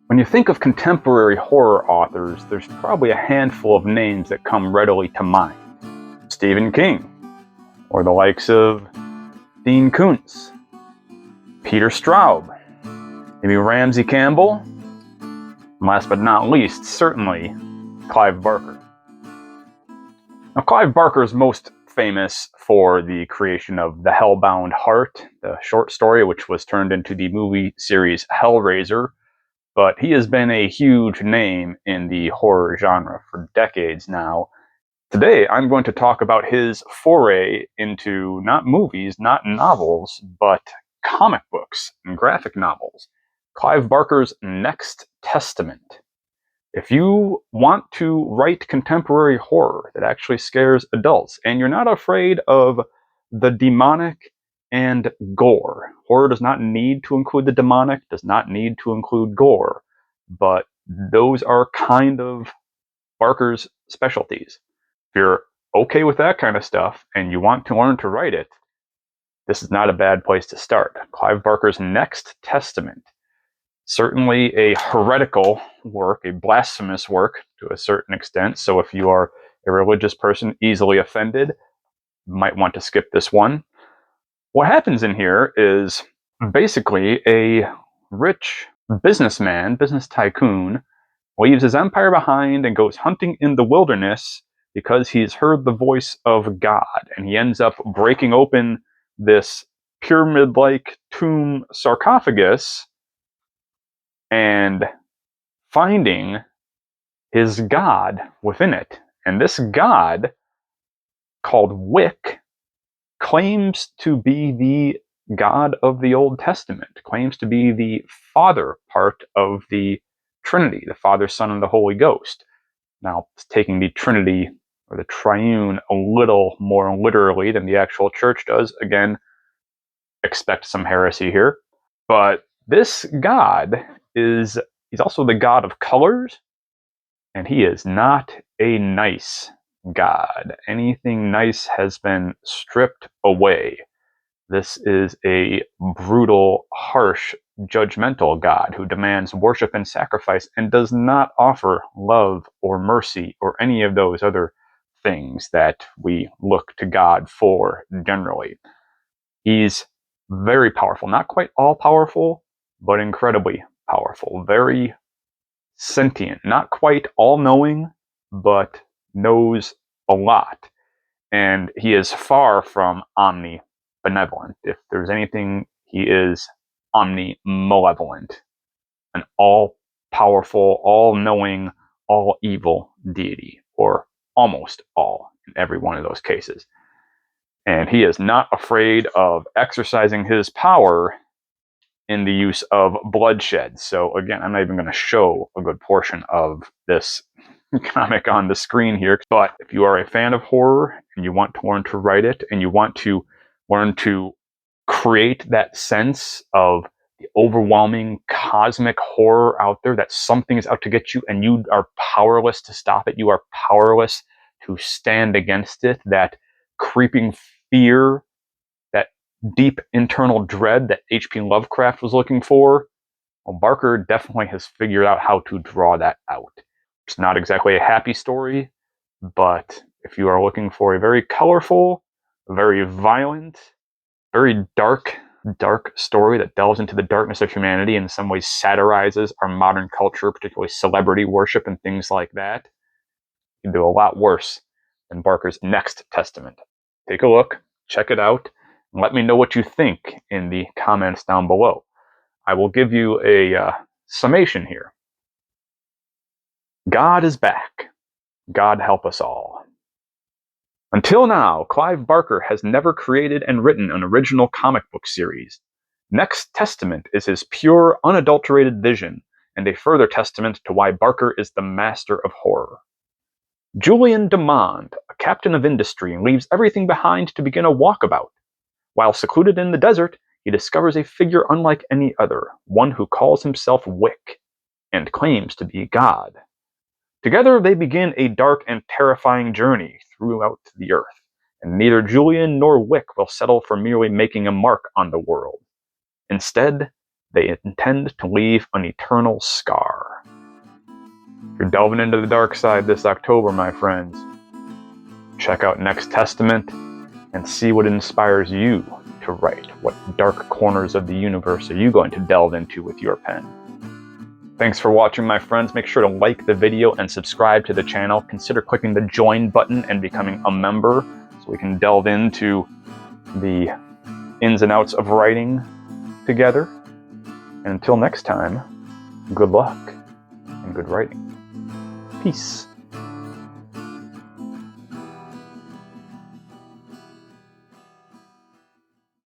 When you think of contemporary horror authors, there's probably a handful of names that come readily to mind. Stephen King, or the likes of Dean Koontz, Peter Straub, maybe Ramsey Campbell, and last but not least, certainly, Clive Barker. Now, Clive Barker is most famous for the creation of The Hellbound Heart, the short story which was turned into the movie series Hellraiser, but he has been a huge name in the horror genre for decades now. Today, I'm going to talk about his foray into not movies, not novels, but comic books and graphic novels. Clive Barker's Next Testament. If you want to write contemporary horror that actually scares adults, and you're not afraid of the demonic and gore. Horror does not need to include the demonic, does not need to include gore, but those are kind of Barker's specialties. If you're okay with that kind of stuff and you want to learn to write it, this is not a bad place to start. Clive Barker's Next Testament. Certainly a heretical work, a blasphemous work to a certain extent, so if you are a religious person easily offended, you might want to skip this one. What happens in here is basically a rich businessman, business tycoon, leaves his empire behind and goes hunting in the wilderness because he's heard the voice of God, and he ends up breaking open this pyramid-like tomb sarcophagus and finding his god within it. And this god, called Wick, claims to be the God of the Old Testament, claims to be the Father part of the Trinity, the Father, Son, and the Holy Ghost. Now, taking the Trinity or the Triune a little more literally than the actual church does, again, expect some heresy here. But this God he's also the God of colors, and he is not a nice God. Anything nice has been stripped away. This is a brutal, harsh, judgmental God who demands worship and sacrifice and does not offer love or mercy or any of those other things that we look to God for generally. He's very powerful, not quite all-powerful, but incredibly powerful, very sentient, not quite all-knowing, but knows a lot. And he is far from omnibenevolent. If there's anything, he is omni-malevolent, an all-powerful, all-knowing, all-evil deity, or almost all in every one of those cases. And he is not afraid of exercising his power in the use of bloodshed. So again, I'm not even going to show a good portion of this comic on the screen here, but if you are a fan of horror and you want to learn to write it and you want to learn to create that sense of the overwhelming cosmic horror out there, that something is out to get you and you are powerless to stop it, you are powerless to stand against it, that creeping fear, that deep internal dread that H.P. Lovecraft was looking for, well, Barker definitely has figured out how to draw that out. It's not exactly a happy story, but if you are looking for a very colorful, very violent, very dark story that delves into the darkness of humanity and in some ways satirizes our modern culture, particularly celebrity worship and things like that, you can do a lot worse than Barker's Next Testament. Take a look, check it out, and let me know what you think in the comments down below. I will give you a summation here. God is back. God help us all. Until now, Clive Barker has never created and written an original comic book series. Next Testament is his pure, unadulterated vision, and a further testament to why Barker is the master of horror. Julian Demond, a captain of industry, leaves everything behind to begin a walkabout. While secluded in the desert, he discovers a figure unlike any other, one who calls himself Wick, and claims to be God. Together they begin a dark and terrifying journey throughout the earth, and neither Julian nor Wick will settle for merely making a mark on the world. Instead, they intend to leave an eternal scar. We're delving into the dark side this October, my friends. Check out Next Testament and see what inspires you to write. What dark corners of the universe are you going to delve into with your pen? Thanks for watching, my friends. Make sure to like the video and subscribe to the channel. Consider clicking the join button and becoming a member so we can delve into the ins and outs of writing together. And until next time, good luck and good writing. Peace.